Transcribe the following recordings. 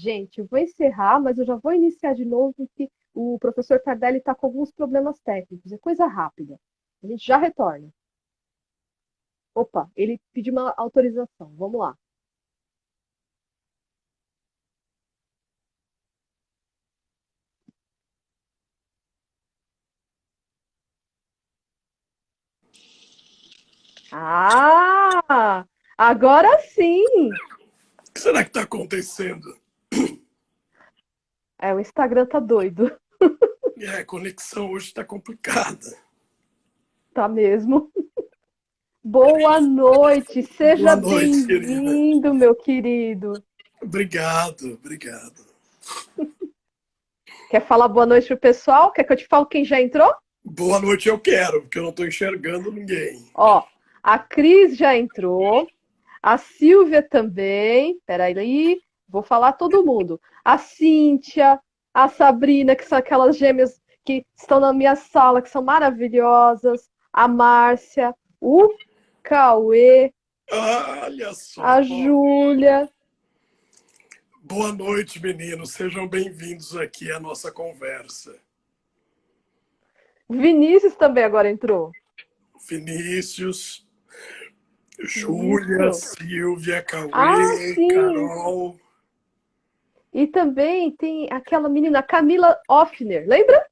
Gente, eu vou encerrar, mas eu já vou iniciar de novo, porque o professor Tardelli está com alguns problemas técnicos. É coisa rápida. A gente já retorna. Opa, ele pediu uma autorização. Vamos lá. Ah, agora sim! O que será que está acontecendo? É, o Instagram tá doido. A conexão hoje está complicada. Tá mesmo. Boa noite, seja Boa noite, querida. bem-vindo, meu querido. Obrigado, obrigado. Quer falar boa noite pro pessoal? Quer que eu te fale quem já entrou? Boa noite eu quero, porque eu não estou enxergando ninguém. Ó, a Cris já entrou, a Silvia também. Peraí, vou falar todo mundo. A Cíntia, a Sabrina, que são aquelas gêmeas que estão na minha sala, que são maravilhosas. A Márcia, o Cauê, Olha só. a Júlia. Boa noite, meninos. Sejam bem-vindos aqui à nossa conversa. Vinícius também agora entrou. Vinícius, Júlia, Isso. Silvia, Ah, Cauê, sim. Carol, E também tem aquela menina, Camila Offner, lembra?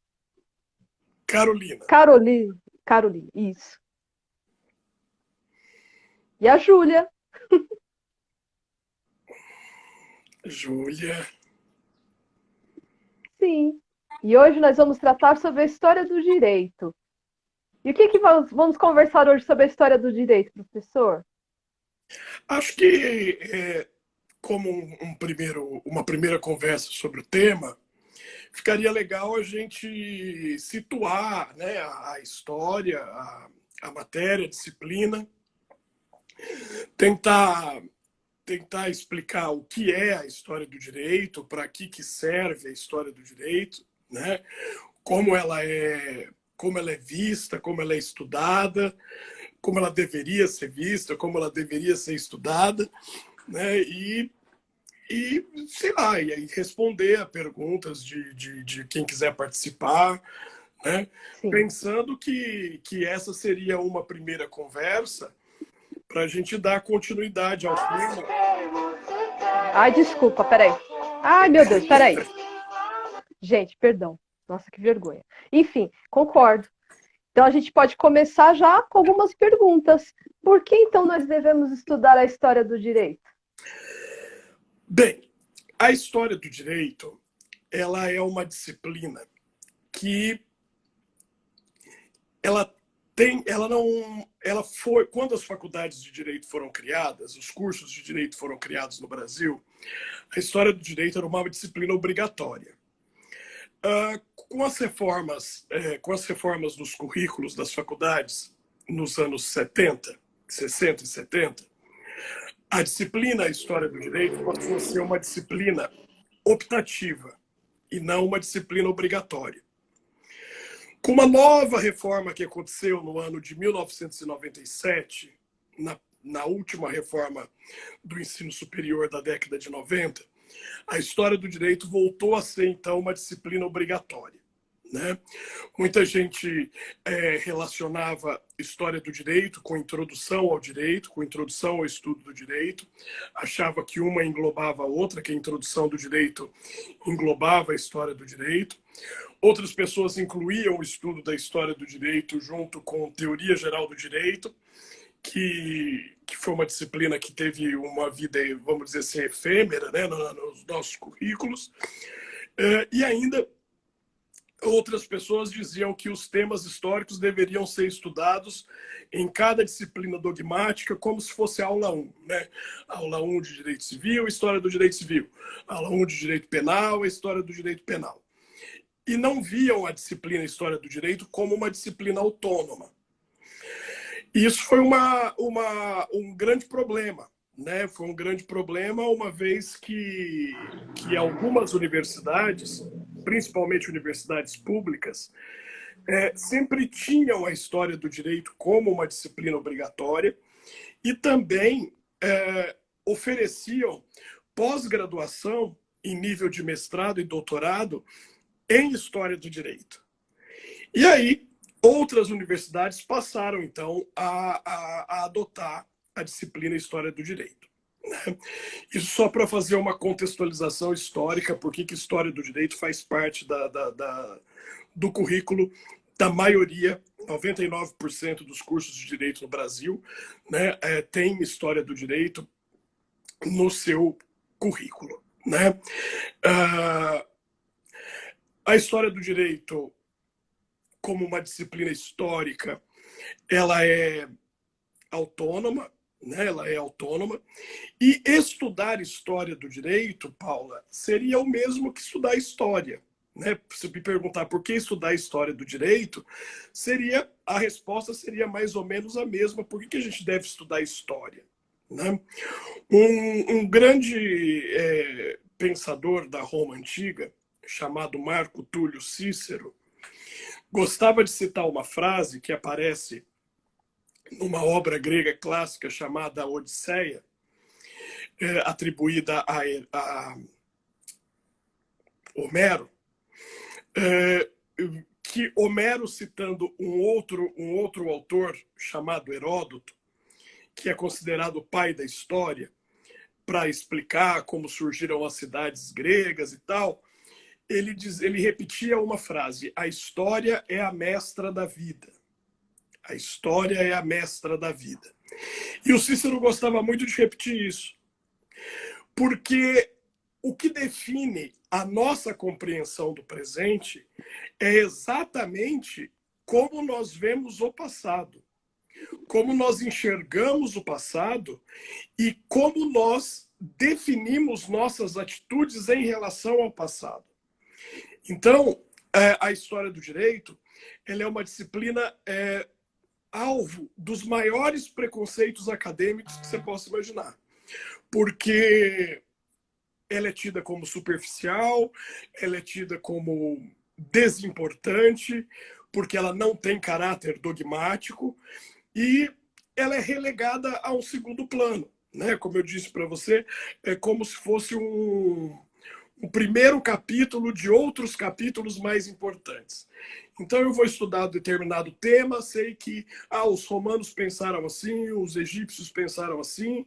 Carolina. Caroline. Caroline, isso. E a Júlia. Júlia. Sim. E hoje nós vamos tratar sobre a história do direito. E o que vamos conversar hoje sobre a história do direito, professor? Acho que, como uma primeira conversa sobre o tema, ficaria legal a gente situar, né, a história, a matéria, a disciplina, tentar, tentar explicar o que é a história do direito, para que serve a história do direito, né, como ela é vista, como ela é estudada, como ela deveria ser vista, como ela deveria ser estudada, né, sei lá, e aí responder a perguntas de quem quiser participar, né? Sim. Pensando que essa seria uma primeira conversa para a gente dar continuidade ao tema. Ai, desculpa, peraí. Ai, meu Deus, peraí. Gente, perdão. Nossa, que vergonha. Enfim, concordo. Então a gente pode começar já com algumas perguntas. Por que então nós devemos estudar a história do direito? Bem, a história do direito, ela é uma disciplina que ela ela não, ela foi, quando as faculdades de direito foram criadas, os cursos de direito foram criados no Brasil, a história do direito era uma disciplina obrigatória. Com as reformas dos currículos das faculdades nos anos 70, 60 e 70, a disciplina a História do Direito passou a ser uma disciplina optativa e não uma disciplina obrigatória. Com uma nova reforma que aconteceu no ano de 1997, na última reforma do ensino superior da década de 90, a história do direito voltou a ser, então, uma disciplina obrigatória. Né? Muita gente relacionava história do direito com introdução ao direito, com introdução ao estudo do direito, achava que uma englobava a outra, que a introdução do direito englobava a história do direito. Outras pessoas incluíam o estudo da história do direito junto com teoria geral do direito, que foi uma disciplina que teve uma vida, vamos dizer assim, efêmera, né, nos nossos currículos. E ainda outras pessoas diziam que os temas históricos deveriam ser estudados em cada disciplina dogmática como se fosse aula 1. Né? Aula 1 de Direito Civil, História do Direito Civil. Aula 1 de Direito Penal, História do Direito Penal. E não viam a disciplina História do Direito como uma disciplina autônoma. E isso foi um grande problema. Né? Foi um grande problema, uma vez que algumas universidades, principalmente universidades públicas, sempre tinham a história do direito como uma disciplina obrigatória e também ofereciam pós-graduação em nível de mestrado e doutorado em História do Direito. E aí, outras universidades passaram, então, a adotar a disciplina História do Direito. Isso só para fazer uma contextualização histórica, porque que História do Direito faz parte do currículo da maioria, 99% dos cursos de Direito no Brasil, né, tem História do Direito no seu currículo. Né? A História do Direito, como uma disciplina histórica, ela é autônoma, né? Ela é autônoma. E estudar História do Direito, Paula, seria o mesmo que estudar História. Né? Se me perguntar por que estudar História do Direito, a resposta seria mais ou menos a mesma. Por que a gente deve estudar História? Né? Um grande pensador da Roma Antiga, chamado Marco Túlio Cícero, gostava de citar uma frase que aparece numa obra grega clássica chamada Odisseia, atribuída a Homero, que Homero, citando um outro autor chamado Heródoto, que é considerado o pai da história, para explicar como surgiram as cidades gregas e tal, ele repetia uma frase: a história é a mestra da vida. A história é a mestra da vida. E o Cícero gostava muito de repetir isso, porque o que define a nossa compreensão do presente é exatamente como nós vemos o passado, como nós enxergamos o passado e como nós definimos nossas atitudes em relação ao passado. Então, a História do Direito, ela é uma disciplina alvo dos maiores preconceitos acadêmicos que você possa imaginar. Porque ela é tida como superficial, ela é tida como desimportante, porque ela não tem caráter dogmático e ela é relegada a um segundo plano. Né? Como eu disse para você, é como se fosse um primeiro capítulo de outros capítulos mais importantes. Então eu vou estudar determinado tema, sei que os romanos pensaram assim, os egípcios pensaram assim,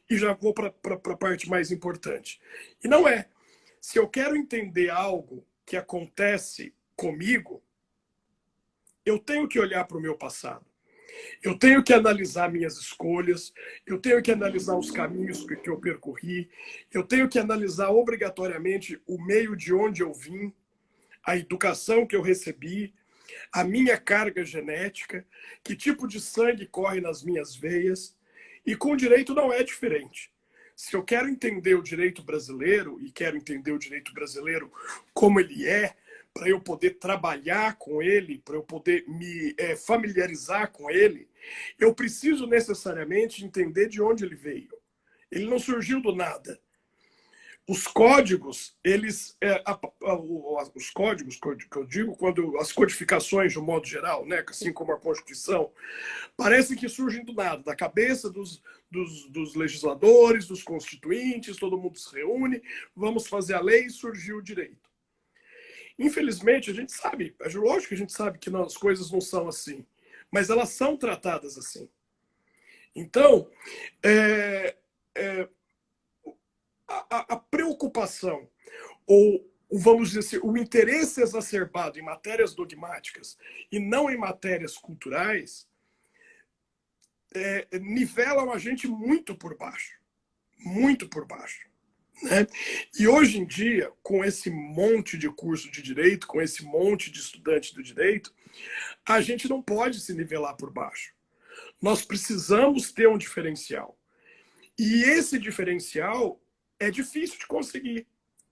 e já vou para a parte mais importante. E não é. Se eu quero entender algo que acontece comigo, eu tenho que olhar para o meu passado. Eu tenho que analisar minhas escolhas, eu tenho que analisar os caminhos que eu percorri, eu tenho que analisar obrigatoriamente o meio de onde eu vim, a educação que eu recebi, a minha carga genética, que tipo de sangue corre nas minhas veias. E com o direito não é diferente. Se eu quero entender o direito brasileiro, e quero entender o direito brasileiro como ele é, para eu poder trabalhar com ele, para eu poder me familiarizar com ele, eu preciso necessariamente entender de onde ele veio. Ele não surgiu do nada. Os códigos, os códigos que eu digo, quando as codificações de um modo geral, né, assim como a Constituição, parecem que surgem do nada, da cabeça dos legisladores, dos constituintes, todo mundo se reúne, vamos fazer a lei e surgiu o direito. Infelizmente, a gente sabe, é lógico que a gente sabe que as coisas não são assim, mas elas são tratadas assim. Então, a preocupação, ou vamos dizer assim, o interesse exacerbado em matérias dogmáticas e não em matérias culturais, nivelam a gente muito por baixo. Muito por baixo. Né? E hoje em dia, com esse monte de curso de direito, com esse monte de estudante do direito, a gente não pode se nivelar por baixo. Nós precisamos ter um diferencial. E esse diferencial é difícil de conseguir.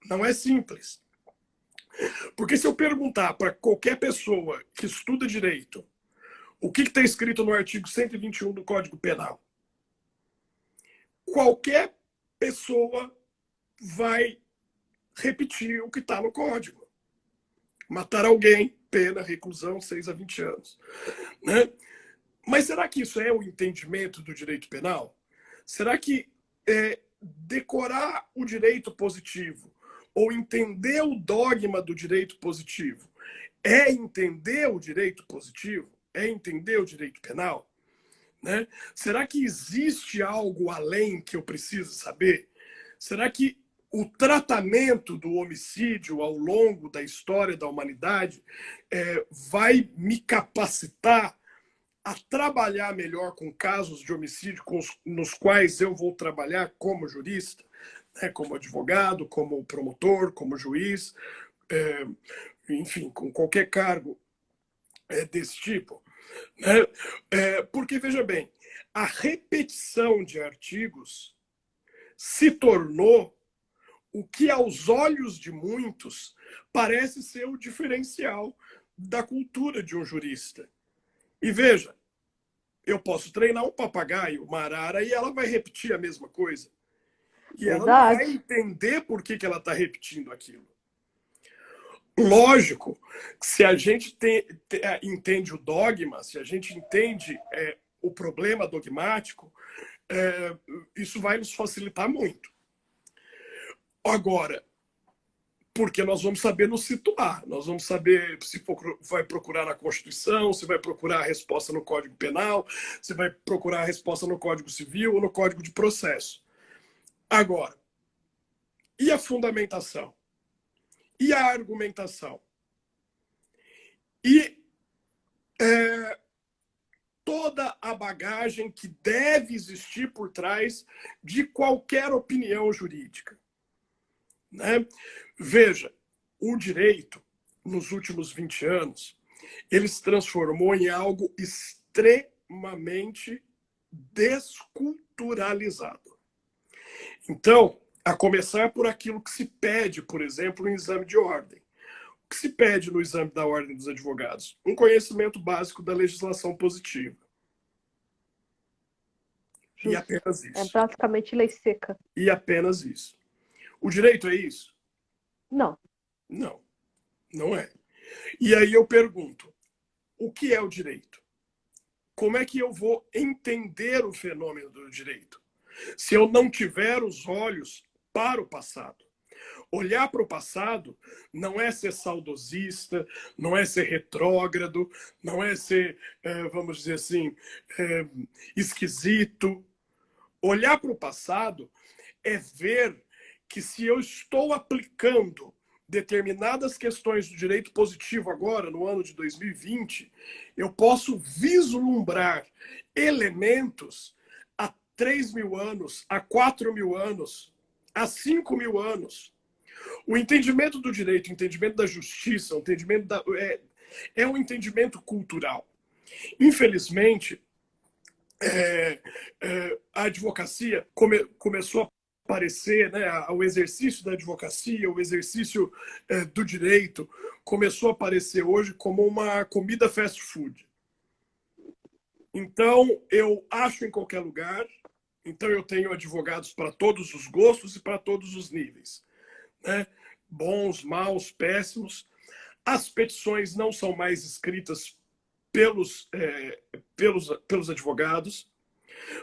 Não é simples. Porque se eu perguntar para qualquer pessoa que estuda direito o que está escrito no artigo 121 do Código Penal, qualquer pessoa vai repetir o que está no código. Matar alguém, pena, reclusão, 6 a 20 anos. Né? Mas será que isso é o entendimento do direito penal? Será que decorar o direito positivo ou entender o dogma do direito positivo é entender o direito positivo? É entender o direito penal? Né? Será que existe algo além que eu preciso saber? Será que o tratamento do homicídio ao longo da história da humanidade vai me capacitar a trabalhar melhor com casos de homicídio nos quais eu vou trabalhar como jurista, né, como advogado, como promotor, como juiz, enfim, com qualquer cargo desse tipo? Né? Porque, veja bem, a repetição de artigos se tornou o que, aos olhos de muitos, parece ser o diferencial da cultura de um jurista. E veja, eu posso treinar um papagaio, uma arara, e ela vai repetir a mesma coisa. E ela não vai Verdade. entender por que ela está repetindo aquilo. Lógico, se a gente entende o dogma, se a gente entende o problema dogmático, isso vai nos facilitar muito. Agora, porque nós vamos saber nos situar, nós vamos saber se vai procurar na Constituição, se vai procurar a resposta no Código Penal, se vai procurar a resposta no Código Civil ou no Código de Processo. Agora, e a fundamentação? E a argumentação? E toda a bagagem que deve existir por trás de qualquer opinião jurídica. Né? Veja, o direito, nos últimos 20 anos, ele se transformou em algo extremamente desculturalizado. Então, a começar por aquilo que se pede, por exemplo, no exame de ordem. O que se pede no exame da Ordem dos Advogados? Um conhecimento básico da legislação positiva. Justo. E apenas isso. É praticamente lei seca. E apenas isso. O direito é isso? Não. Não, não é. E aí eu pergunto, o que é o direito? Como é que eu vou entender o fenômeno do direito? Se eu não tiver os olhos para o passado. Olhar para o passado não é ser saudosista, não é ser retrógrado, não é ser, vamos dizer assim, esquisito. Olhar para o passado é ver que se eu estou aplicando determinadas questões do direito positivo agora, no ano de 2020, eu posso vislumbrar elementos há 3.000 anos, há 4.000 anos, há 5.000 anos. O entendimento do direito, o entendimento da justiça, o entendimento é um entendimento cultural. Infelizmente, a advocacia começou a aparecer, né, o exercício da advocacia, o exercício do direito, começou a aparecer hoje como uma comida fast food. Então, eu acho em qualquer lugar, então eu tenho advogados para todos os gostos e para todos os níveis. Né? Bons, maus, péssimos. As petições não são mais escritas pelos advogados.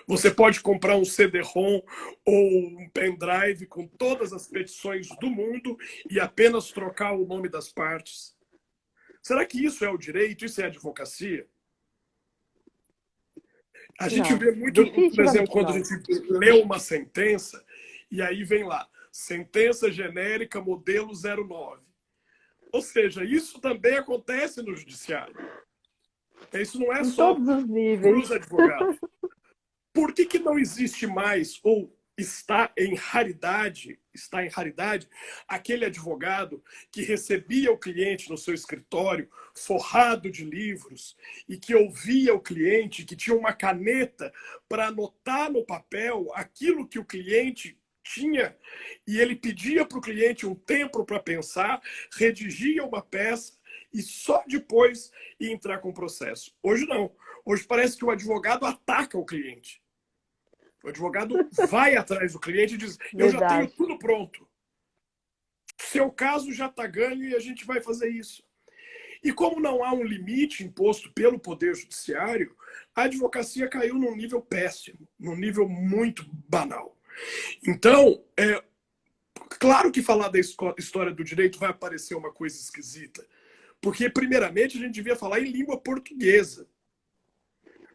Você pode comprar um CD-ROM ou um pendrive com todas as petições do mundo e apenas trocar o nome das partes. Será que isso é o direito? Isso é a advocacia? A gente vê muito, por exemplo, quando a gente lê uma sentença e aí vem lá, sentença genérica modelo 09. Ou seja, isso também acontece no judiciário. Isso não é só para os advogados. Por que não existe mais, ou está em raridade, aquele advogado que recebia o cliente no seu escritório, forrado de livros, e que ouvia o cliente, que tinha uma caneta para anotar no papel aquilo que o cliente tinha, e ele pedia para o cliente um tempo para pensar, redigia uma peça e só depois ia entrar com o processo. Hoje não. Hoje parece que o advogado ataca o cliente. O advogado vai atrás do cliente e diz, eu já tenho tudo pronto. Seu caso já está ganho e a gente vai fazer isso. E como não há um limite imposto pelo Poder Judiciário, a advocacia caiu num nível péssimo, num nível muito banal. Então, Claro que falar da história do direito vai parecer uma coisa esquisita, porque, primeiramente, a gente devia falar em língua portuguesa.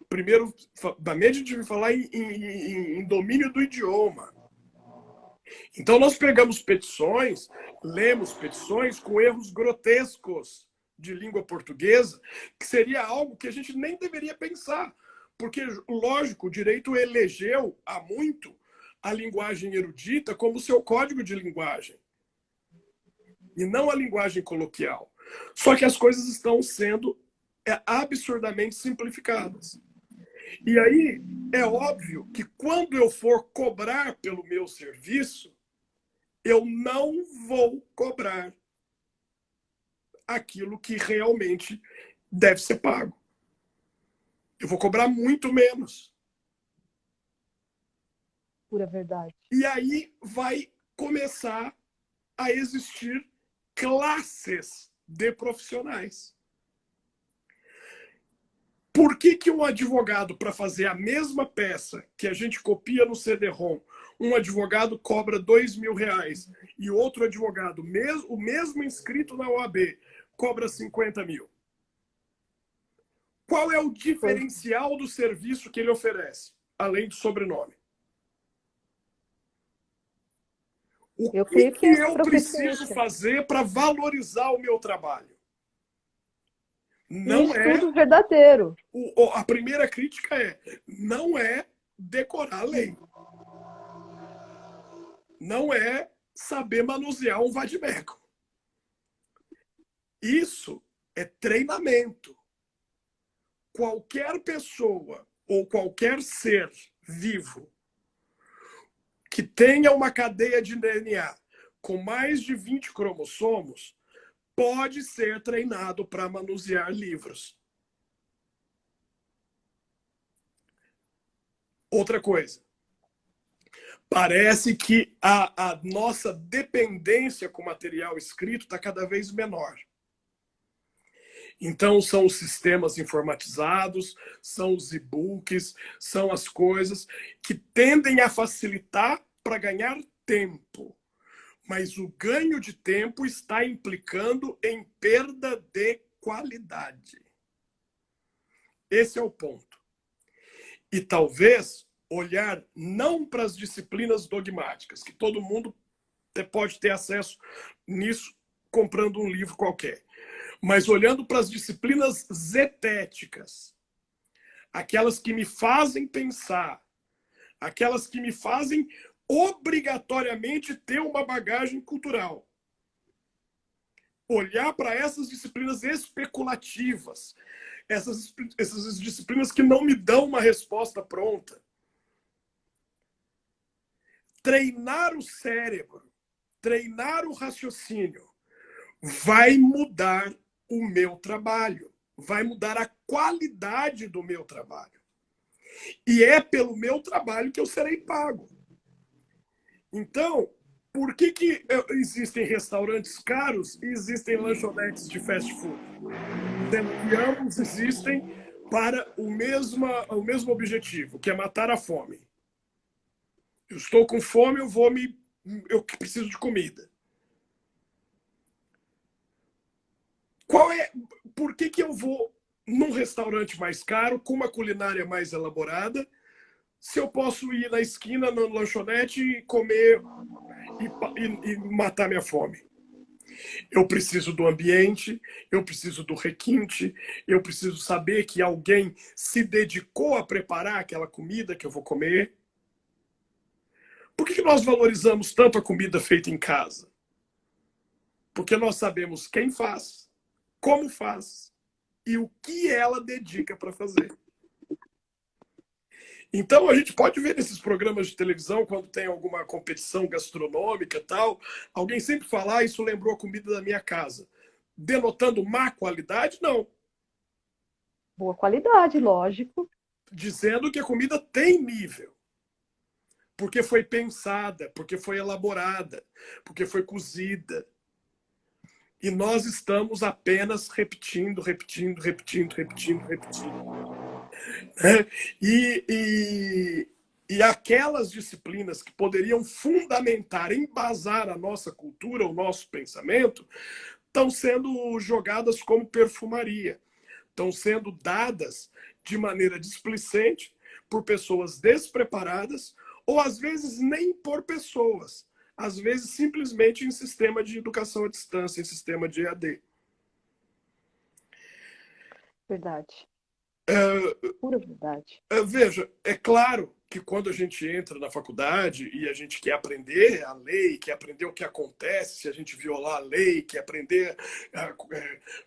Primeiro, a gente devia falar em domínio do idioma. Então, nós pegamos petições, lemos petições com erros grotescos de língua portuguesa, que seria algo que a gente nem deveria pensar. Porque, lógico, o direito elegeu há muito a linguagem erudita como seu código de linguagem, e não a linguagem coloquial. Só que as coisas estão sendo absurdamente simplificadas. E aí, é óbvio que quando eu for cobrar pelo meu serviço, eu não vou cobrar aquilo que realmente deve ser pago. Eu vou cobrar muito menos. Pura verdade. E aí vai começar a existir classes de profissionais. Por que um advogado, para fazer a mesma peça que a gente copia no CD-ROM, um advogado cobra R$2.000 e outro advogado, o mesmo inscrito na OAB, cobra 50 mil? Qual é o diferencial do serviço que ele oferece, além do sobrenome? O que eu preciso fazer para valorizar o meu trabalho? Não é estudo verdadeiro. A primeira crítica não é decorar a lei. Não é saber manusear um vadimeco. Isso é treinamento. Qualquer pessoa ou qualquer ser vivo que tenha uma cadeia de DNA com mais de 20 cromossomos pode ser treinado para manusear livros. Outra coisa. Parece que a nossa dependência com material escrito está cada vez menor. Então, são os sistemas informatizados, são os e-books, são as coisas que tendem a facilitar para ganhar tempo. Mas o ganho de tempo está implicando em perda de qualidade. Esse é o ponto. E talvez olhar não para as disciplinas dogmáticas, que todo mundo pode ter acesso nisso comprando um livro qualquer, mas olhando para as disciplinas zetéticas, aquelas que me fazem pensar, aquelas que me fazem obrigatoriamente ter uma bagagem cultural. Olhar para essas disciplinas especulativas, essas disciplinas que não me dão uma resposta pronta. Treinar o cérebro, treinar o raciocínio, vai mudar o meu trabalho, vai mudar a qualidade do meu trabalho. E é pelo meu trabalho que eu serei pago. Então, por que existem restaurantes caros e existem lanchonetes de fast food? Sendo que ambos existem para o mesmo objetivo, que é matar a fome. Eu estou com fome, eu preciso de comida. Por que eu vou num restaurante mais caro, com uma culinária mais elaborada, se eu posso ir na esquina, na lanchonete, e comer e matar minha fome? Eu preciso do ambiente, eu preciso do requinte, eu preciso saber que alguém se dedicou a preparar aquela comida que eu vou comer. Por que nós valorizamos tanto a comida feita em casa? Porque nós sabemos quem faz, como faz e o que ela dedica para fazer. Então, a gente pode ver nesses programas de televisão, quando tem alguma competição gastronômica e tal, alguém sempre fala, isso lembrou a comida da minha casa. Denotando má qualidade? Não. Boa qualidade, lógico. Dizendo que a comida tem nível. Porque foi pensada, porque foi elaborada, porque foi cozida. E nós estamos apenas repetindo. E aquelas disciplinas que poderiam fundamentar, embasar a nossa cultura, o nosso pensamento, estão sendo jogadas como perfumaria. Estão sendo dadas de maneira displicente por pessoas despreparadas, ou às vezes nem por pessoas. Às vezes simplesmente em sistema de educação à distância, em sistema de EAD. Verdade. Uh, Pura verdade. Veja, é claro que quando a gente entra na faculdade e a gente quer aprender a lei, quer aprender o que acontece se a gente violar a lei, quer aprender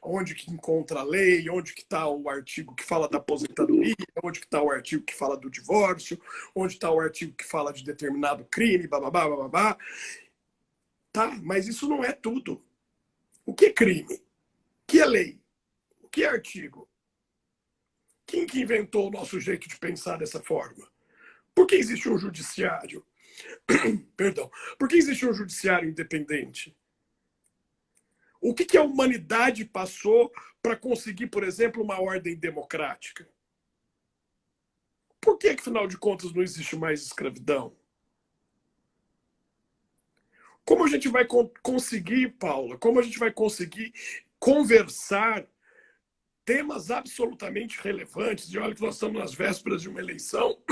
onde que encontra a lei, onde que está o artigo que fala da aposentadoria, onde que está o artigo que fala do divórcio, onde está o artigo que fala de determinado crime, bababá, bababá. Tá, mas isso não é tudo. O que é crime? O que é lei? O que é artigo? Quem que inventou o nosso jeito de pensar dessa forma? Por que existe um judiciário? Perdão. Por que existe um judiciário independente? O que a humanidade passou para conseguir, por exemplo, uma ordem democrática? Por que, afinal de contas, não existe mais escravidão? Como a gente vai conseguir, Paula, como a gente vai conseguir conversar temas absolutamente relevantes, e olha que nós estamos nas vésperas de uma eleição,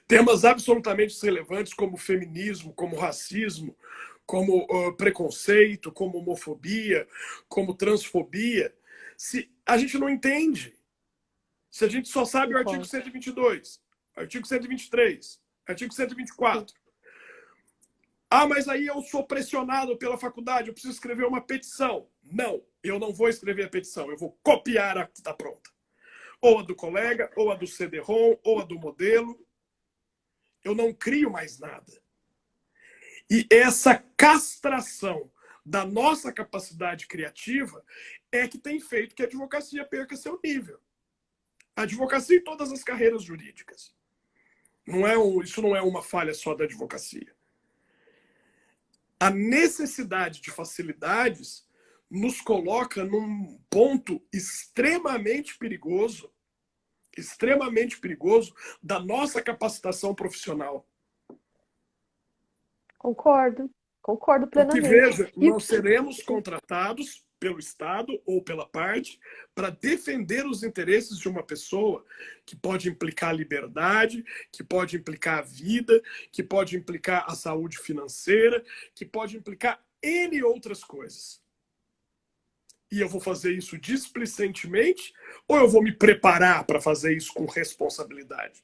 temas absolutamente relevantes como feminismo, como racismo, como preconceito, como homofobia, como transfobia, se a gente não entende, se a gente só sabe o artigo 122, artigo 123, artigo 124. Ah, mas aí eu sou pressionado pela faculdade, eu preciso escrever uma petição. Não, eu não vou escrever a petição, eu vou copiar a que está pronta. Ou a do colega, ou a do CD-ROM, ou a do modelo. Eu não crio mais nada. E essa castração da nossa capacidade criativa é que tem feito que a advocacia perca seu nível. A advocacia e todas as carreiras jurídicas. Isso não é uma falha só da advocacia. A necessidade de facilidades nos coloca num ponto extremamente perigoso da nossa capacitação profissional. Concordo Porque, plenamente. veja, nós seremos contratados pelo Estado ou pela parte para defender os interesses de uma pessoa que pode implicar a liberdade, que pode implicar a vida, que pode implicar a saúde financeira, que pode implicar N outras coisas. E eu vou fazer isso displicentemente ou eu vou me preparar para fazer isso com responsabilidade?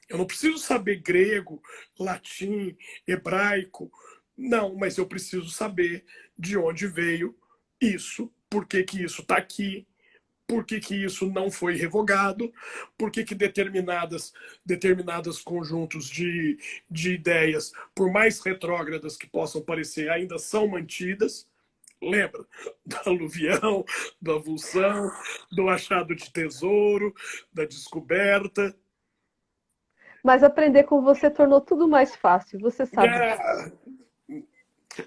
Eu não preciso saber grego, latim, hebraico. Não, mas eu preciso saber de onde veio isso, por que que isso está aqui, por que que isso não foi revogado, por que que determinadas conjuntos de ideias, por mais retrógradas que possam parecer, ainda são mantidas. Lembra do aluvião, da avulsão, do achado de tesouro, da descoberta. Mas aprender com você tornou tudo mais fácil, você sabe disso.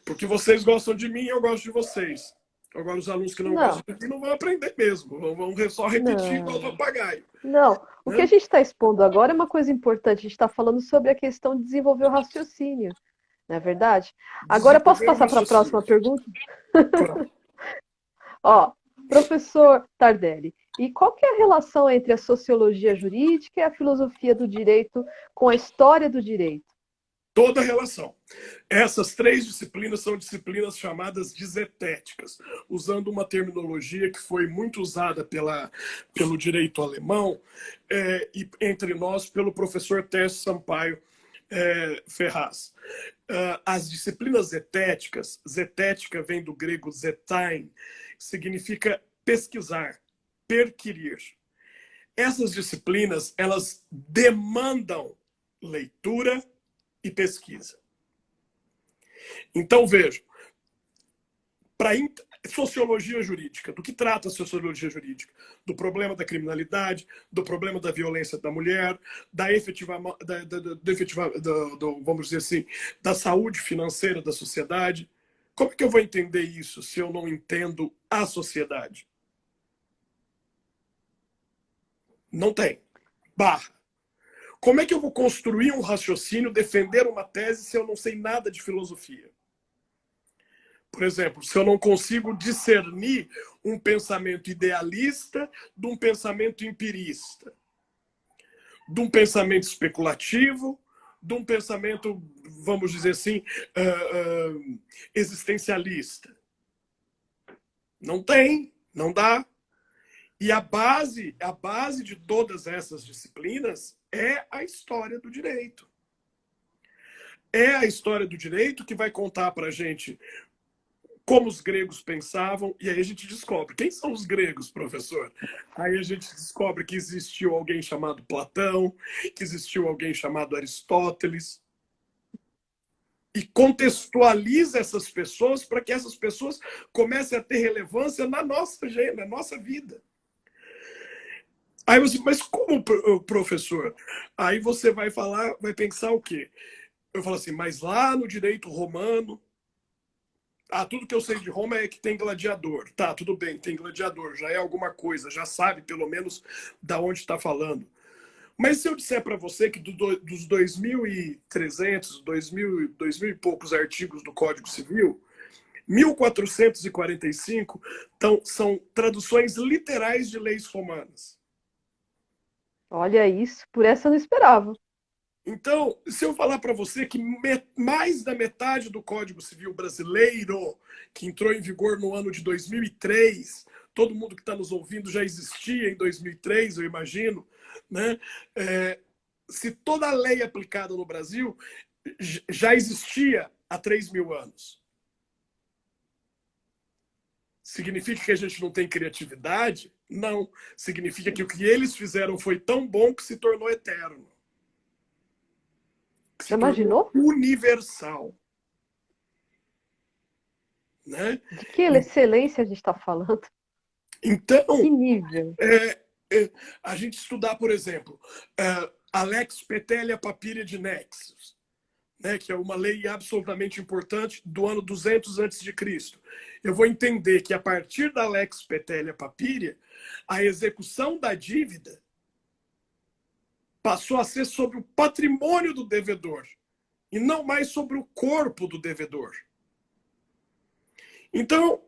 Porque vocês gostam de mim e eu gosto de vocês. Agora, os alunos que não gostam de mim não vão aprender mesmo. Vão só repetir igual papagaio. Não, o que a gente está expondo agora é uma coisa importante. A gente está falando sobre a questão de desenvolver o raciocínio, não é verdade? Agora, posso passar para a próxima pergunta? Ó, professor Tardelli, e qual que é a relação entre a sociologia jurídica e a filosofia do direito com a história do direito? Toda a relação. Essas três disciplinas são disciplinas chamadas disetéticas, usando uma terminologia que foi muito usada pelo direito alemão e entre nós pelo professor Tércio Sampaio Ferraz. As disciplinas zetéticas, zetética vem do grego zetain, significa pesquisar, perquirir. Essas disciplinas, elas demandam leitura e pesquisa. Então, veja, para sociologia jurídica, do que trata a sociologia jurídica? Do problema da criminalidade, do problema da violência da mulher, vamos dizer assim, da saúde financeira da sociedade. Como que eu vou entender isso se eu não entendo a sociedade? Não tem. Barra. Como é que eu vou construir um raciocínio, defender uma tese, se eu não sei nada de filosofia? Por exemplo, se eu não consigo discernir um pensamento idealista de um pensamento empirista, de um pensamento especulativo, de um pensamento, vamos dizer assim, existencialista. Não tem, não dá. E a base de todas essas disciplinas é a história do direito. É a história do direito que vai contar para a gente como os gregos pensavam, e aí a gente descobre. Quem são os gregos, professor? Aí a gente descobre que existiu alguém chamado Platão, que existiu alguém chamado Aristóteles, e contextualiza essas pessoas para que essas pessoas comecem a ter relevância na nossa vida. Aí você, mas como, professor? Aí você vai falar, vai pensar o quê? Eu falo assim, mas lá no direito romano, tudo que eu sei de Roma é que tem gladiador. Tá, tudo bem, tem gladiador, já é alguma coisa, já sabe pelo menos da onde está falando. Mas se eu disser para você que dos 2.300, 2.000 e poucos artigos do Código Civil, 1.445 são traduções literais de leis romanas. Olha isso, por essa eu não esperava. Então, se eu falar para você que mais da metade do Código Civil brasileiro, que entrou em vigor no ano de 2003, todo mundo que está nos ouvindo já existia em 2003, eu imagino, né? Se toda a lei aplicada no Brasil já existia há 3.000 anos. Significa que a gente não tem criatividade? Não. Significa que o que eles fizeram foi tão bom que se tornou eterno. Já imaginou? Universal. Né? De que excelência a gente está falando? Então, que nível? A gente estudar, por exemplo, a Lex Petelia Papiria de Nexus, né, que é uma lei absolutamente importante do ano 200 a.C. Eu vou entender que a partir da Lex Petelia Papiria, a execução da dívida passou a ser sobre o patrimônio do devedor e não mais sobre o corpo do devedor. Então,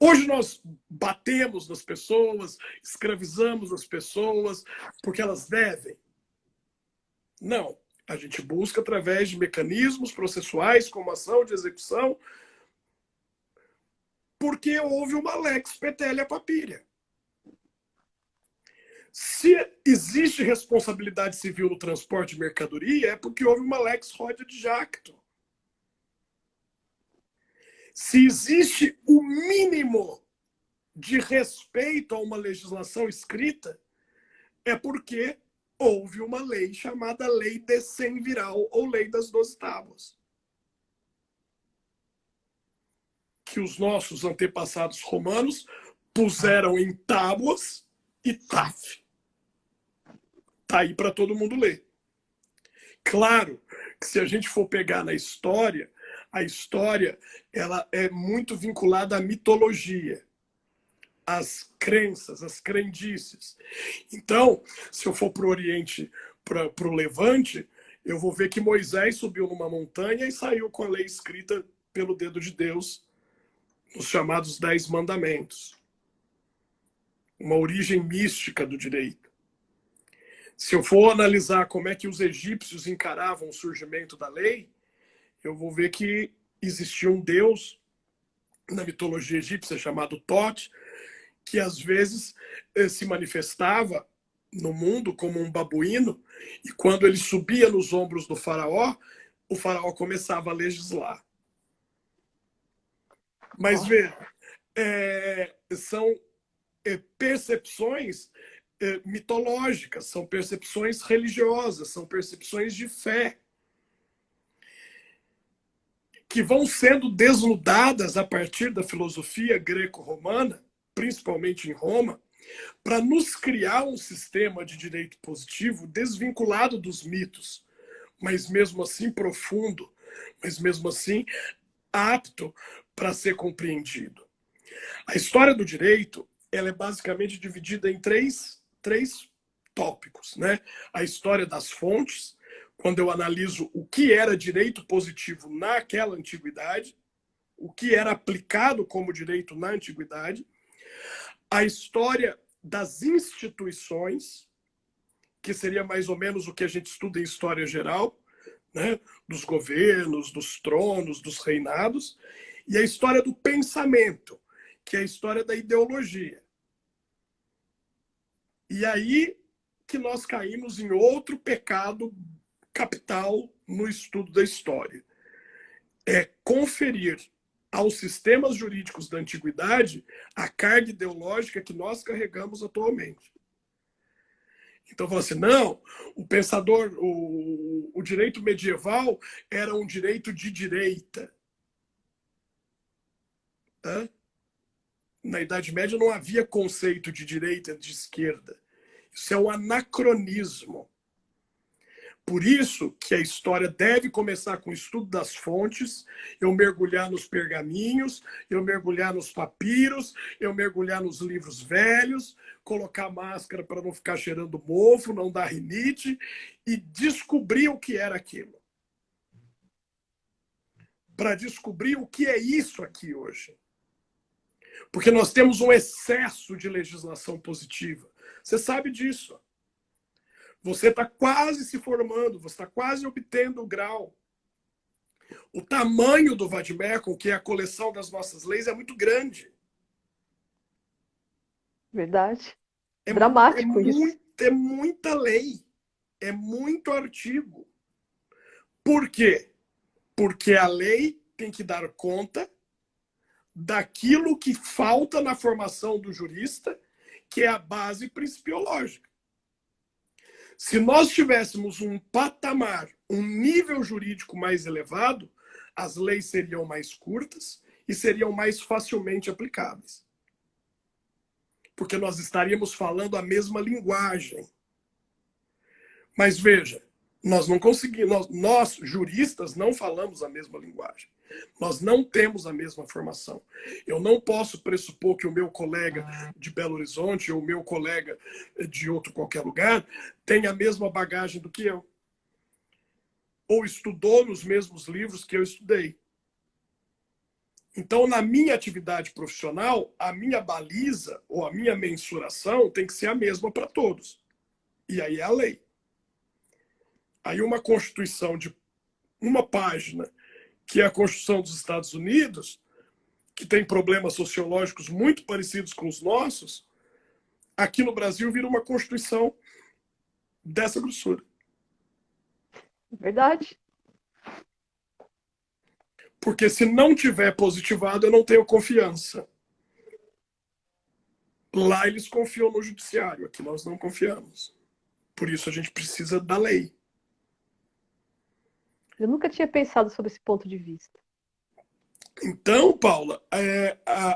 hoje nós batemos nas pessoas, escravizamos as pessoas porque elas devem. Não. A gente busca através de mecanismos processuais, como ação de execução, porque houve uma Lex Petelia Papiria. Se existe responsabilidade civil no transporte de mercadoria, é porque houve uma Lex Rodia de Jacto. Se existe o mínimo de respeito a uma legislação escrita, é porque houve uma lei chamada Lei de Semviral, ou Lei das 12 Tábuas. Que os nossos antepassados romanos puseram em tábuas e taf. Tá aí para todo mundo ler. Claro que se a gente for pegar na história, a história ela é muito vinculada à mitologia, às crenças, às crendices. Então, se eu for para o Oriente, para o Levante, eu vou ver que Moisés subiu numa montanha e saiu com a lei escrita pelo dedo de Deus, os chamados 10 mandamentos. Uma origem mística do direito. Se eu for analisar como é que os egípcios encaravam o surgimento da lei, eu vou ver que existia um deus na mitologia egípcia chamado Thoth, que às vezes se manifestava no mundo como um babuíno, e quando ele subia nos ombros do faraó, o faraó começava a legislar. Mas veja, são percepções mitológicas, são percepções religiosas, são percepções de fé, que vão sendo desnudadas a partir da filosofia greco-romana, principalmente em Roma, para nos criar um sistema de direito positivo desvinculado dos mitos, mas mesmo assim profundo, mas mesmo assim apto para ser compreendido. A história do direito ela é basicamente dividida em três tópicos, né? A história das fontes, quando eu analiso o que era direito positivo naquela antiguidade, o que era aplicado como direito na antiguidade, a história das instituições, que seria mais ou menos o que a gente estuda em história geral, né? Dos governos, dos tronos, dos reinados, e a história do pensamento, que é a história da ideologia. E aí que nós caímos em outro pecado capital no estudo da história. É conferir aos sistemas jurídicos da antiguidade a carga ideológica que nós carregamos atualmente. Então, fala assim, não, o pensador, o direito medieval era um direito de direita. Tá? Na Idade Média não havia conceito de direita e de esquerda. Isso é um anacronismo. Por isso que a história deve começar com o estudo das fontes, eu mergulhar nos pergaminhos, eu mergulhar nos papiros, eu mergulhar nos livros velhos, colocar máscara para não ficar cheirando mofo, não dar rinite, e descobrir o que era aquilo. Para descobrir o que é isso aqui hoje. Porque nós temos um excesso de legislação positiva. Você sabe disso. Você está quase se formando, você está quase obtendo o grau. O tamanho do Vademecum, que é a coleção das nossas leis, é muito grande. Verdade. É, Dramático isso. é muita lei. É muito artigo. Por quê? Porque a lei tem que dar conta daquilo que falta na formação do jurista, que é a base principiológica. Se nós tivéssemos um patamar, um nível jurídico mais elevado, as leis seriam mais curtas e seriam mais facilmente aplicáveis. Porque nós estaríamos falando a mesma linguagem. Mas veja, nós não conseguimos, nós juristas não falamos a mesma linguagem. Nós não temos a mesma formação. Eu não posso pressupor que o meu colega de Belo Horizonte ou o meu colega de outro qualquer lugar tenha a mesma bagagem do que eu. Ou estudou nos mesmos livros que eu estudei. Então, na minha atividade profissional, a minha baliza ou a minha mensuração tem que ser a mesma para todos. E aí é a lei. Aí uma Constituição de uma página, que é a Constituição dos Estados Unidos, que tem problemas sociológicos muito parecidos com os nossos, aqui no Brasil vira uma Constituição dessa grossura. Verdade. Porque se não tiver positivado, eu não tenho confiança. Lá eles confiam no judiciário, aqui nós não confiamos. Por isso a gente precisa da lei. Eu nunca tinha pensado sobre esse ponto de vista. Então, Paula,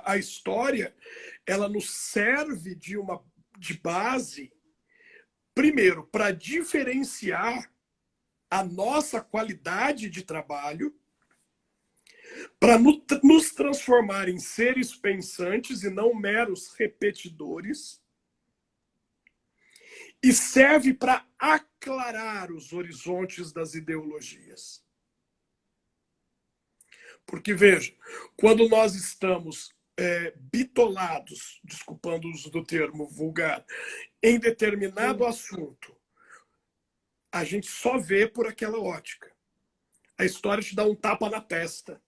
a história ela nos serve de base, primeiro, para diferenciar a nossa qualidade de trabalho, para nos transformar em seres pensantes e não meros repetidores, e serve para aclarar os horizontes das ideologias. Porque, veja, quando nós estamos bitolados, desculpando o uso do termo vulgar, em determinado assunto, a gente só vê por aquela ótica. A história te dá um tapa na testa.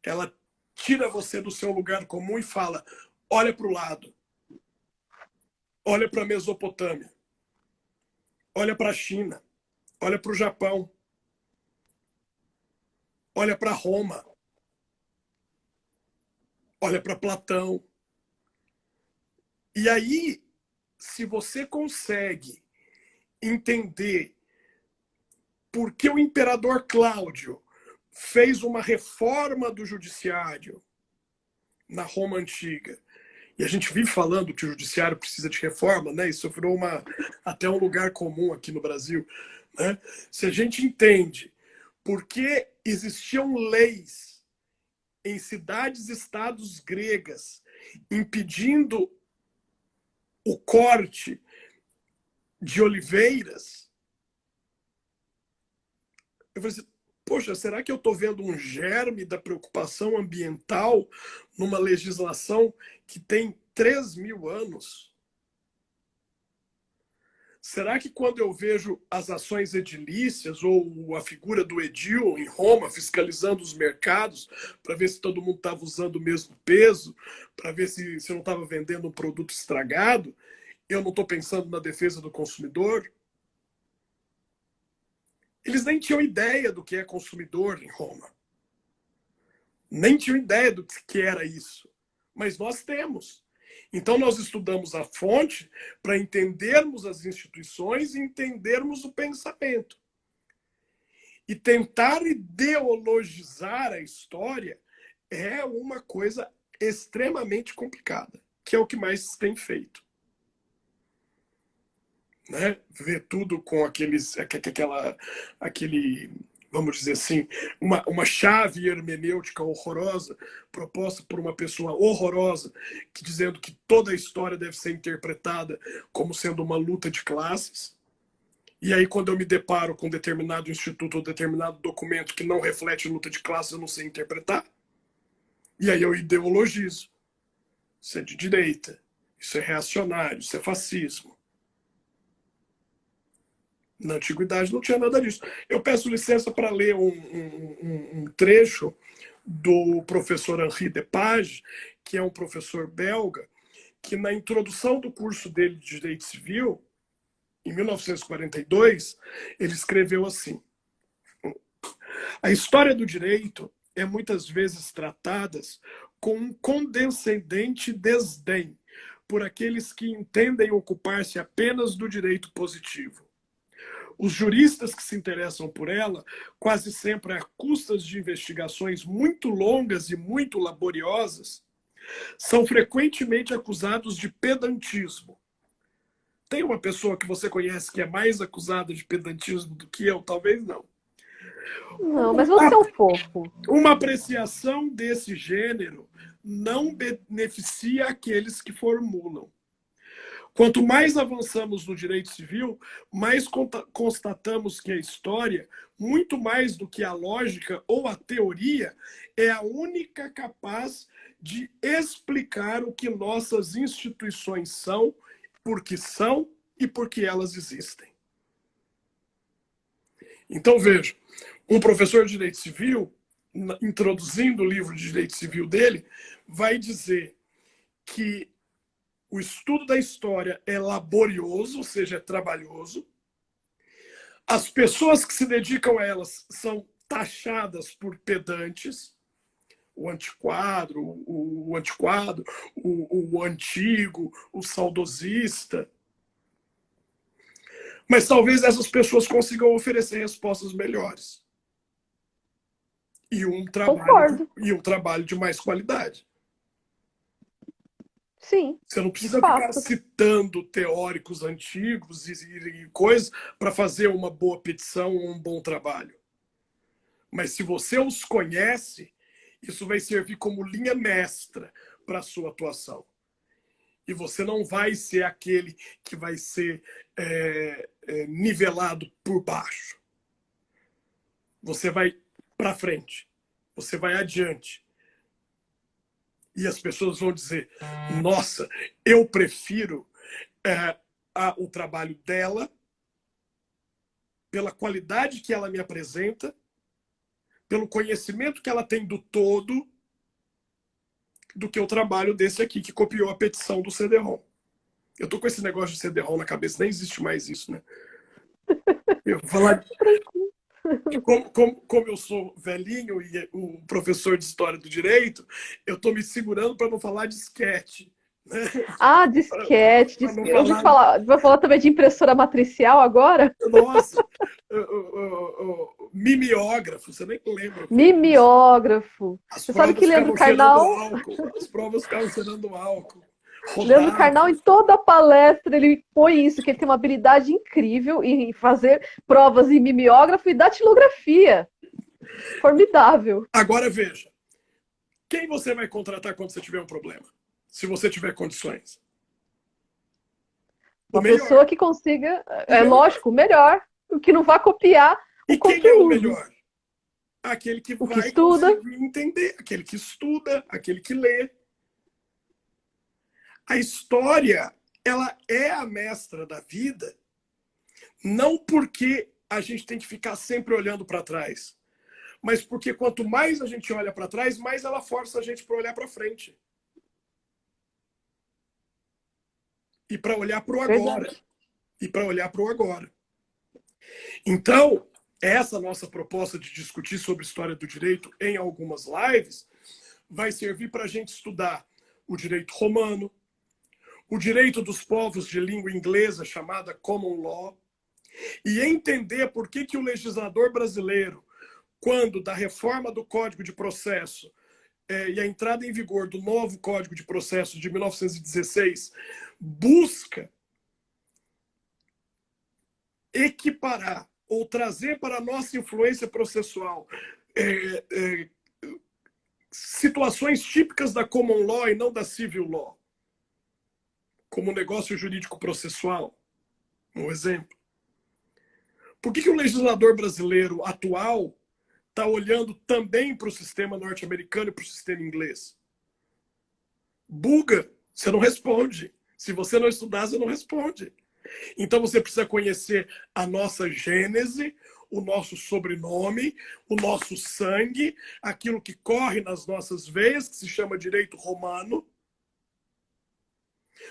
Ela tira você do seu lugar comum e fala, olha para o lado. Olha para a Mesopotâmia. Olha para a China. Olha para o Japão. Olha para Roma. Olha para Platão. E aí, se você consegue entender por que o imperador Cláudio fez uma reforma do judiciário na Roma Antiga, e a gente vive falando que o judiciário precisa de reforma, né? Isso virou até um lugar comum aqui no Brasil. Né? Se a gente entende por que existiam leis em cidades-estados gregas impedindo o corte de oliveiras. Eu falei assim, poxa, será que eu estou vendo um germe da preocupação ambiental numa legislação que tem 3.000 anos? Será que quando eu vejo as ações edilícias ou a figura do edil em Roma fiscalizando os mercados para ver se todo mundo estava usando o mesmo peso, para ver se eu não estava vendendo um produto estragado, eu não estou pensando na defesa do consumidor? Eles nem tinham ideia do que é consumidor em Roma. Nem tinham ideia do que era isso. Mas nós temos. Então, nós estudamos a fonte para entendermos as instituições e entendermos o pensamento. E tentar ideologizar a história é uma coisa extremamente complicada, que é o que mais se tem feito. Né? Ver tudo com aquele, vamos dizer assim, uma chave hermenêutica horrorosa, proposta por uma pessoa horrorosa, dizendo que toda a história deve ser interpretada como sendo uma luta de classes. E aí, quando eu me deparo com determinado instituto ou determinado documento que não reflete luta de classes, eu não sei interpretar. E aí eu ideologizo. Isso é de direita, isso é reacionário, isso é fascismo. Na antiguidade não tinha nada disso. Eu peço licença para ler um trecho do professor Henri Depage, que é um professor belga, que na introdução do curso dele de Direito Civil, em 1942, ele escreveu assim: a história do direito é muitas vezes tratada com um condescendente desdém por aqueles que entendem ocupar-se apenas do direito positivo. Os juristas que se interessam por ela, quase sempre a custas de investigações muito longas e muito laboriosas, são frequentemente acusados de pedantismo. Tem uma pessoa que você conhece que é mais acusada de pedantismo do que eu? Talvez não. Não, mas você é um fofo. Uma apreciação desse gênero não beneficia aqueles que formulam. Quanto mais avançamos no direito civil, mais constatamos que a história, muito mais do que a lógica ou a teoria, é a única capaz de explicar o que nossas instituições são, por que são e por que elas existem. Então, veja, um professor de direito civil, introduzindo o livro de direito civil dele, vai dizer que o estudo da história é laborioso, ou seja, é trabalhoso. As pessoas que se dedicam a elas são taxadas por pedantes, o antiquado, o antigo, o saudosista. Mas talvez essas pessoas consigam oferecer respostas melhores. E um trabalho de mais qualidade. Sim. Você não precisa ficar citando teóricos antigos e coisas para fazer uma boa petição ou um bom trabalho. Mas se você os conhece, isso vai servir como linha mestra para a sua atuação. E você não vai ser aquele que vai ser nivelado por baixo. Você vai para frente. Você vai adiante. E as pessoas vão dizer, nossa, eu prefiro o trabalho dela pela qualidade que ela me apresenta, pelo conhecimento que ela tem do todo, do que o trabalho desse aqui, que copiou a petição do CD-ROM. Eu tô com esse negócio de CD-ROM na cabeça, nem existe mais isso, né? Eu vou falar... Como eu sou velhinho e um professor de História do Direito, eu estou me segurando para não falar disquete. Né? Ah, disquete. Eu vou falar também de impressora matricial agora? Nossa, mimeógrafo, você nem lembra. Mimeógrafo. Você sabe que Leandro Carnal... As provas ficavam cheirando álcool. Leandro Carnal, em toda a palestra, ele põe isso, que ele tem uma habilidade incrível em fazer provas em mimeógrafo e datilografia. Formidável. Agora veja, quem você vai contratar quando você tiver um problema? Se você tiver condições. O Uma pessoa melhor. que consiga, O é melhor. lógico, o melhor, o que não vai copiar o E quem é o conteúdo. melhor? Aquele que O que vai estuda. conseguir entender, aquele que estuda, aquele que lê. A história, ela é a mestra da vida, não porque a gente tem que ficar sempre olhando para trás, mas porque quanto mais a gente olha para trás, mais ela força a gente para olhar para frente. E para olhar para o agora. Verdade. E para olhar para o agora. Então, essa nossa proposta de discutir sobre história do direito em algumas lives vai servir para a gente estudar o direito romano, o direito dos povos de língua inglesa, chamada common law, e entender por que o legislador brasileiro, quando da reforma do Código de Processo e a entrada em vigor do novo Código de Processo de 1916, busca equiparar ou trazer para a nossa influência processual situações típicas da common law e não da civil law, como negócio jurídico processual, um exemplo. Por que o legislador brasileiro atual está olhando também para o sistema norte-americano e para o sistema inglês? Buga, você não responde. Se você não estudar, você não responde. Então você precisa conhecer a nossa gênese, o nosso sobrenome, o nosso sangue, aquilo que corre nas nossas veias, que se chama direito romano.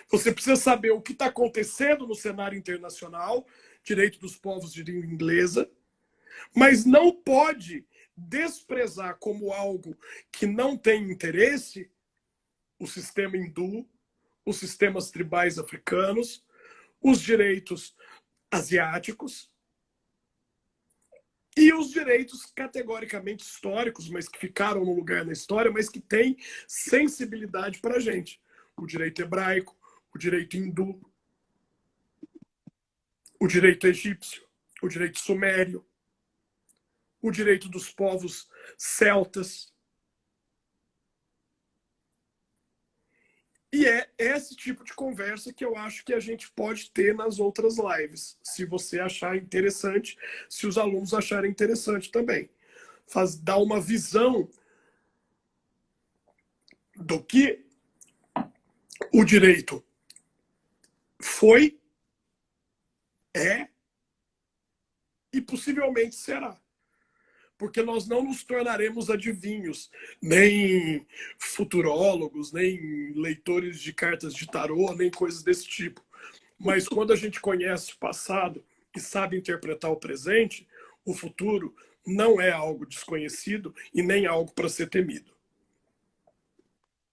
Você precisa saber o que está acontecendo no cenário internacional, direito dos povos de língua inglesa, mas não pode desprezar como algo que não tem interesse o sistema hindu, os sistemas tribais africanos, os direitos asiáticos e os direitos categoricamente históricos, mas que ficaram no lugar na história, mas que têm sensibilidade para a gente. O direito hebraico, o direito hindu, o direito egípcio, o direito sumério, o direito dos povos celtas. E é esse tipo de conversa que eu acho que a gente pode ter nas outras lives, se você achar interessante, se os alunos acharem interessante também. Dar uma visão do que o direito foi, é e possivelmente será. Porque nós não nos tornaremos adivinhos, nem futurólogos, nem leitores de cartas de tarô, nem coisas desse tipo. Mas quando a gente conhece o passado e sabe interpretar o presente, o futuro não é algo desconhecido e nem algo para ser temido.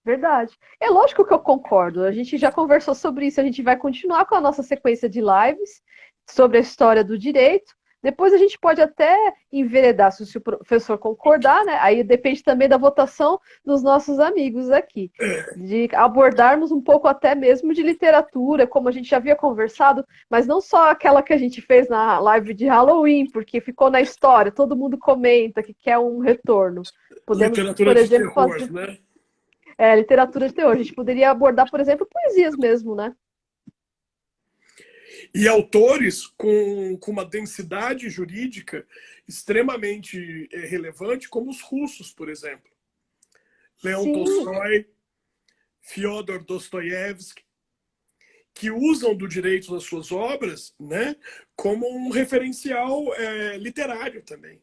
Verdade. É lógico que eu concordo. A gente já conversou sobre isso. A gente vai continuar com a nossa sequência de lives sobre a história do direito. Depois a gente pode até enveredar, se o professor concordar, né? Aí depende também da votação dos nossos amigos aqui. De abordarmos um pouco até mesmo de literatura, como a gente já havia conversado, mas não só aquela que a gente fez na live de Halloween, porque ficou na história, todo mundo comenta que quer um retorno. Podemos, Literatura por de exemplo, terror, fazer. né? Literatura de terror. A gente poderia abordar, por exemplo, poesias mesmo, né? E autores com uma densidade jurídica extremamente relevante, como os russos, por exemplo. Leão Sim, Tolstói, Fyodor Dostoiévski, que usam do direito nas suas obras, né, como um referencial literário também.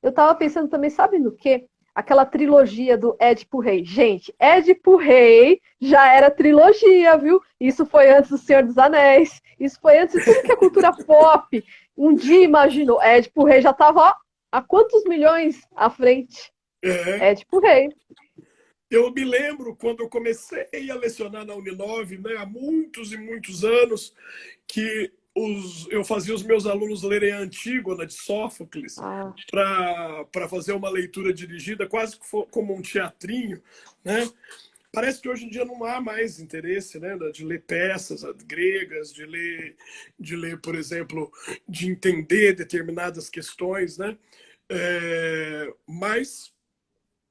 eu tava pensando também, sabe no quê? Aquela trilogia do Édipo Rei. Gente, Édipo Rei já era trilogia, viu? Isso foi antes do Senhor dos Anéis. Isso foi antes de tudo que é cultura pop. Um dia imaginou, Édipo Rei já tava, ó, há quantos milhões à frente? É, Édipo Rei. eu me lembro quando eu comecei a lecionar na Uninove, né, há muitos e muitos anos, que eu fazia os meus alunos lerem a Antígona de Sófocles Ah, para fazer uma leitura dirigida, quase como um teatrinho, né? Parece que hoje em dia não há mais interesse, né, de ler peças gregas, de ler, por exemplo, de entender determinadas questões, né? Mas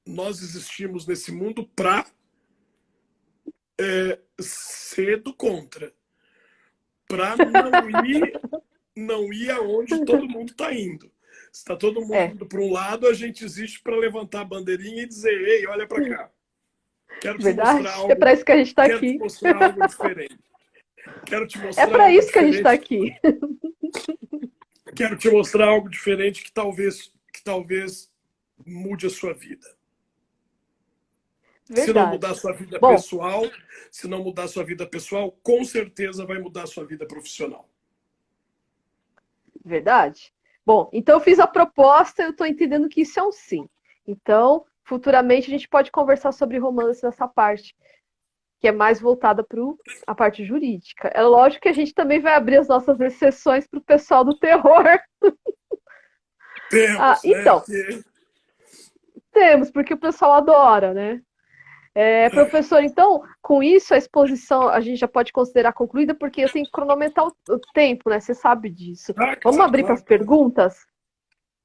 nós existimos nesse mundo para ser do contra. para não ir aonde todo mundo está indo. Se está todo mundo indo para um lado, a gente existe para levantar a bandeirinha e dizer, ei, olha para cá. Quero te mostrar Verdade? algo, É para isso que a gente está quero te aqui. mostrar algo diferente. Quero te É mostrar para algo isso que a gente está diferente. aqui. Quero te mostrar algo diferente que talvez mude a sua vida. Se não Verdade. mudar a sua vida Bom, pessoal, se não mudar a sua vida pessoal, com certeza vai mudar a sua vida profissional. verdade. Bom, então eu fiz a proposta, eu estou entendendo que isso é um sim. Então, futuramente a gente pode conversar sobre romance nessa parte, que é mais voltada para a parte jurídica. É lógico que a gente também vai abrir as nossas exceções para o pessoal do terror. Temos, né? Então, temos, porque o pessoal adora, né? Professor, então, com isso a exposição a gente já pode considerar concluída, porque eu tenho que cronometrar o tempo, né? Você sabe disso. Vamos Claro, abrir para claro, as claro. perguntas?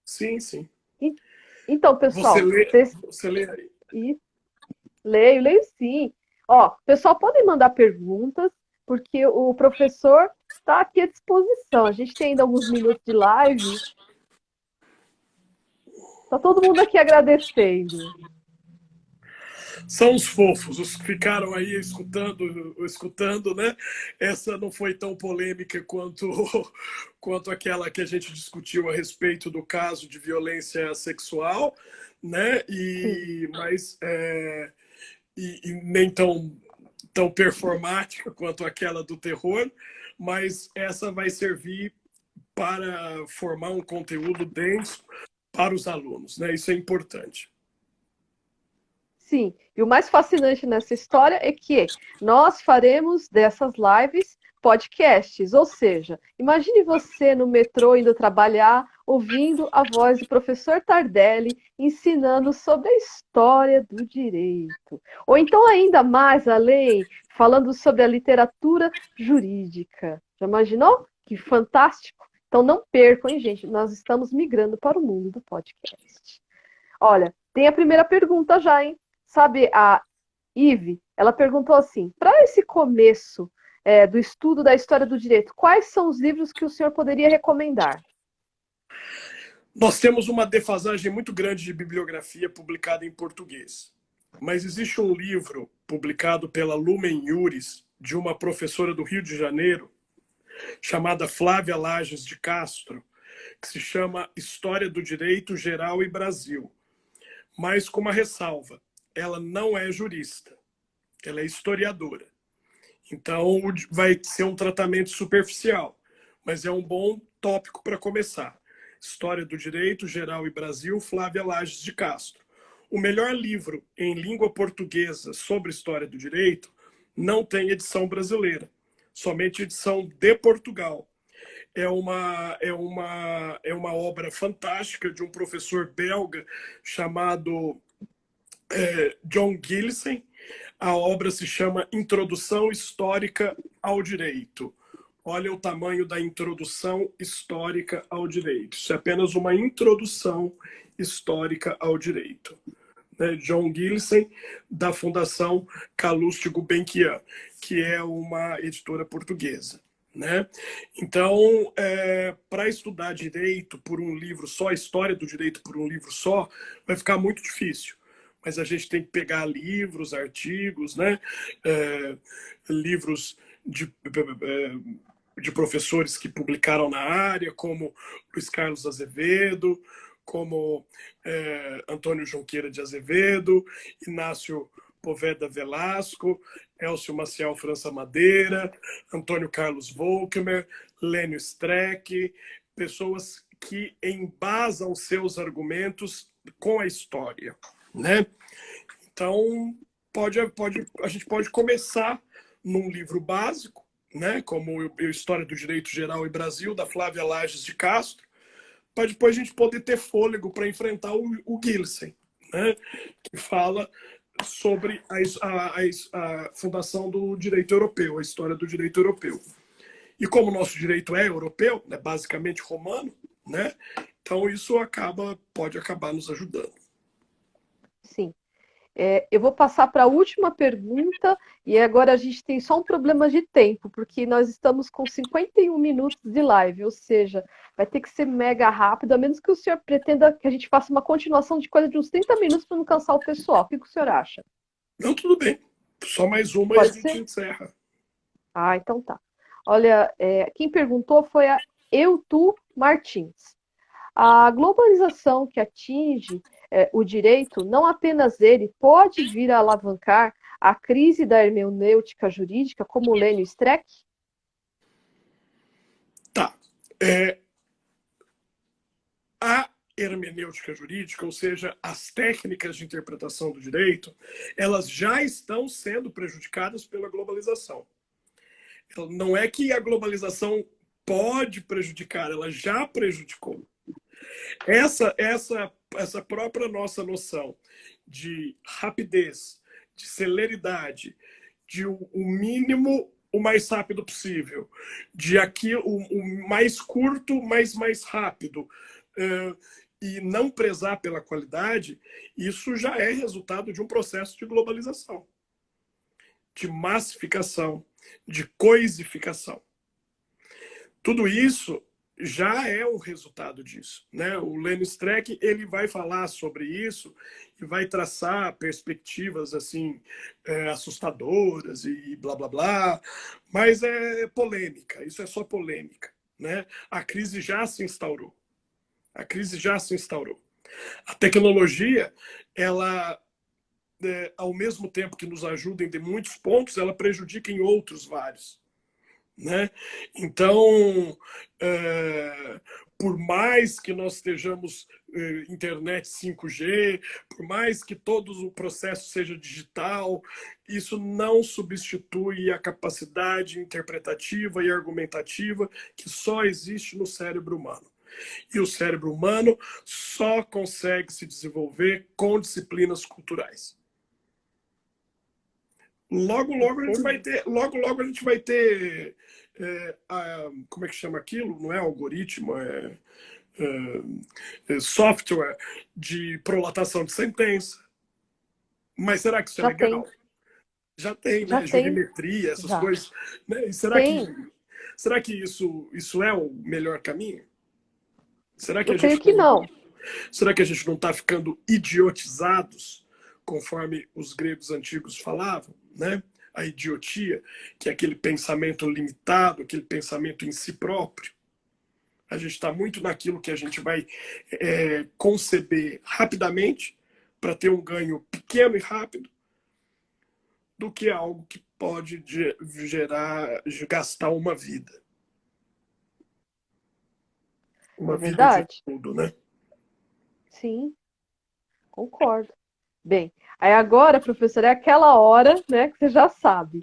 Sim, sim. Então, pessoal, Você lê aí. e leio sim. Ó, pessoal, podem mandar perguntas, porque o professor está aqui à disposição. A gente tem ainda alguns minutos de live. Tá todo mundo aqui agradecendo. São os fofos, os que ficaram aí escutando, né? Essa não foi tão polêmica quanto aquela que a gente discutiu a respeito do caso de violência sexual, né? Sim. E nem tão performática quanto aquela do terror, mas essa vai servir para formar um conteúdo denso para os alunos, né? Isso é importante. Sim, e o mais fascinante nessa história é que nós faremos dessas lives podcasts, ou seja, imagine você no metrô indo trabalhar, ouvindo a voz do professor Tardelli ensinando sobre a história do direito. Ou então, ainda mais além, falando sobre a literatura jurídica. Já imaginou? Que fantástico! Então não percam, hein, gente? Nós estamos migrando para o mundo do podcast. Olha, tem a primeira pergunta já, hein? Sabe, a Ive, ela perguntou assim: para esse começo do estudo da história do direito, quais são os livros que o senhor poderia recomendar? Nós temos uma defasagem muito grande de bibliografia publicada em português. Mas existe um livro publicado pela Lumen Iuris, de uma professora do Rio de Janeiro, chamada Flávia Lages de Castro, que se chama História do Direito Geral e Brasil. Mas com uma ressalva: ela não é jurista, ela é historiadora. Então vai ser um tratamento superficial, mas é um bom tópico para começar. História do Direito Geral e Brasil, Flávia Lages de Castro. O melhor livro em língua portuguesa sobre história do direito não tem edição brasileira, somente edição de Portugal. É uma obra fantástica de um professor belga chamado John Gillissen. A obra se chama Introdução Histórica ao Direito. Olha o tamanho da introdução histórica ao direito. Isso é apenas uma introdução histórica ao direito. John Gillissen, da Fundação Calouste Gulbenkian, que é uma editora portuguesa. Né? Então, para estudar direito por um livro só, história do direito por um livro só, vai ficar muito difícil. Mas a gente tem que pegar livros, artigos, né? Livros de professores que publicaram na área, como Luiz Carlos Azevedo, como Antônio Junqueira de Azevedo, Inácio Poveda Velasco, Elcio Maciel França Madeira, Antônio Carlos Volkmer, Lênio Streck, pessoas que embasam seus argumentos com a história. Né? Então, a gente pode começar num livro básico, né, como História do Direito Geral e Brasil, da Flávia Lages de Castro, para depois a gente poder ter fôlego para enfrentar o Gillissen, né, que fala sobre a fundação do direito europeu, a história do direito europeu. E como o nosso direito é europeu, né, basicamente romano, né, então isso pode acabar nos ajudando. Sim. Eu vou passar para a última pergunta e agora a gente tem só um problema de tempo, porque nós estamos com 51 minutos de live, ou seja, vai ter que ser mega rápido, a menos que o senhor pretenda que a gente faça uma continuação de coisa de uns 30 minutos para não cansar o pessoal. O que o senhor acha? Não, tudo bem. Só mais uma e a Pode gente ser? encerra. Ah, então tá. Olha, quem perguntou foi a Eutu Martins. A globalização que atinge o direito, não apenas ele, pode vir a alavancar a crise da hermenêutica jurídica, como o Lênio Streck? Tá. A hermenêutica jurídica, ou seja, as técnicas de interpretação do direito, elas já estão sendo prejudicadas pela globalização. Não é que a globalização pode prejudicar, ela já prejudicou. Essa própria nossa noção de rapidez, de celeridade, de o mínimo o mais rápido possível, de aqui o mais curto, mas mais rápido, e não prezar pela qualidade, isso já é resultado de um processo de globalização, de massificação, de coisificação. Tudo isso já é um resultado disso, né? O Lênio Streck, ele vai falar sobre isso e vai traçar perspectivas assim assustadoras e blá blá blá, mas é polêmica, isso é só polêmica, né? A crise já se instaurou. A crise já se instaurou. A tecnologia, ela ao mesmo tempo que nos ajuda em muitos pontos, ela prejudica em outros vários. Né? Então, por mais que nós estejamos internet 5G, por mais que todo o processo seja digital, isso não substitui a capacidade interpretativa e argumentativa que só existe no cérebro humano. E o cérebro humano só consegue se desenvolver com disciplinas culturais. Logo a gente vai ter, logo a gente vai ter como é que chama aquilo? Não é algoritmo, software de prolatação de sentença. Mas será que isso é Já legal? tem, Já tem, já né? tem, Jurimetria, essas já. coisas. Né? E Tem. será que isso é o melhor caminho? Será que Eu a creio gente que não. será que a gente não está ficando idiotizados, conforme os gregos antigos falavam, né? A idiotia, que é aquele pensamento limitado, aquele pensamento em si próprio. A gente está muito naquilo que a gente vai conceber rapidamente para ter um ganho pequeno e rápido, do que algo que pode gastar uma vida. É Uma vida de verdade? estudo, né? Sim, concordo. Bem, aí agora, professor, é aquela hora, né, que você já sabe.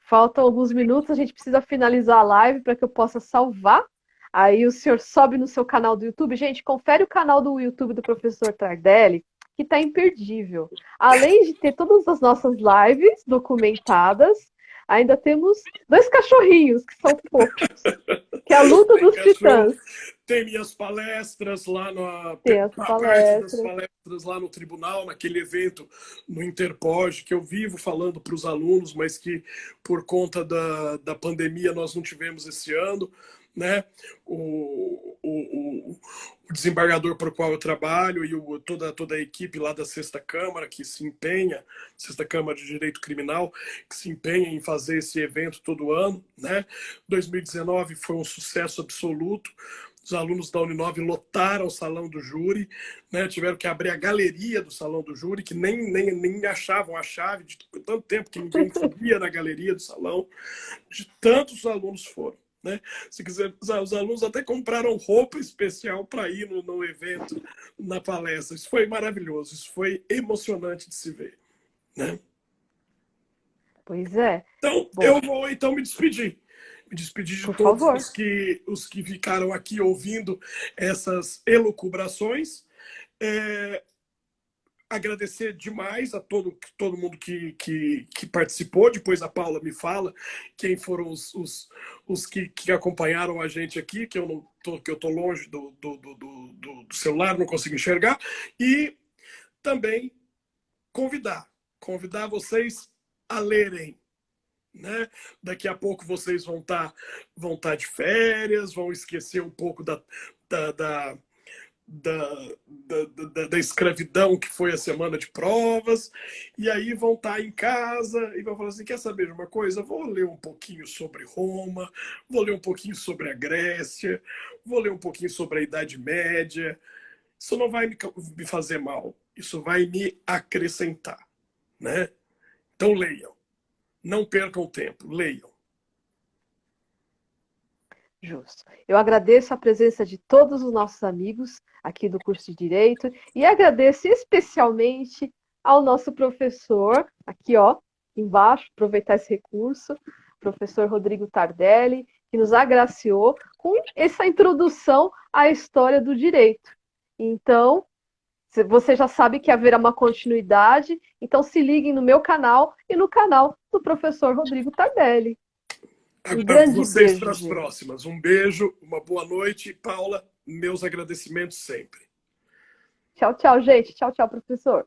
Faltam alguns minutos, a gente precisa finalizar a live para que eu possa salvar. Aí o senhor sobe no seu canal do YouTube. Gente, confere o canal do YouTube do professor Tardelli, que está imperdível. Além de ter todas as nossas lives documentadas, ainda temos dois cachorrinhos, que são fofos, que é a luta Tem dos cachorro, titãs. tem minhas palestras lá na Tem as parte das palestras. palestras lá no tribunal, naquele evento no Interpod, que eu vivo falando para os alunos, mas que por conta da pandemia nós não tivemos esse ano, né? O desembargador por qual eu trabalho e toda a equipe lá da Sexta Câmara que se empenha, Sexta Câmara de Direito Criminal, que se empenha em fazer esse evento todo ano, né? 2019 foi um sucesso absoluto. Os alunos da Uninove lotaram o salão do júri, né? Tiveram que abrir a galeria do salão do júri, que nem achavam a chave, de tanto tempo que ninguém subia na galeria do salão, de tantos alunos foram. Né? Se quiser, os alunos até compraram roupa especial para ir no evento, na palestra. Isso foi maravilhoso, isso foi emocionante de se ver. Né? Pois é. Então, Bom, eu vou então me despedir. Me despedir de por todos favor. os que ficaram aqui ouvindo essas elucubrações. Agradecer demais a todo mundo que participou. Depois a Paula me fala quem foram os que acompanharam a gente aqui, que eu tô longe do celular, não consigo enxergar. E também convidar convidar vocês a lerem, né? Daqui a pouco vocês vão tá de férias, vão esquecer um pouco da, da, da escravidão que foi a semana de provas, e aí vão estar em casa e vão falar assim, quer saber de uma coisa? Vou ler um pouquinho sobre Roma, vou ler um pouquinho sobre a Grécia, vou ler um pouquinho sobre a Idade Média. Isso não vai me fazer mal, isso vai me acrescentar, né? Então leiam, não percam tempo, leiam. Justo. Eu agradeço a presença de todos os nossos amigos aqui do curso de Direito e agradeço especialmente ao nosso professor, aqui ó, embaixo, aproveitar esse recurso, professor Rodrigo Tardelli, que nos agraciou com essa introdução à história do direito. Então, você já sabe que haverá uma continuidade, então se liguem no meu canal e no canal do professor Rodrigo Tardelli. Um Aguardo grande vocês beijo, para as gente. próximas. Um beijo, uma boa noite. Paula, meus agradecimentos sempre. Tchau, tchau, gente. Tchau, tchau, professor.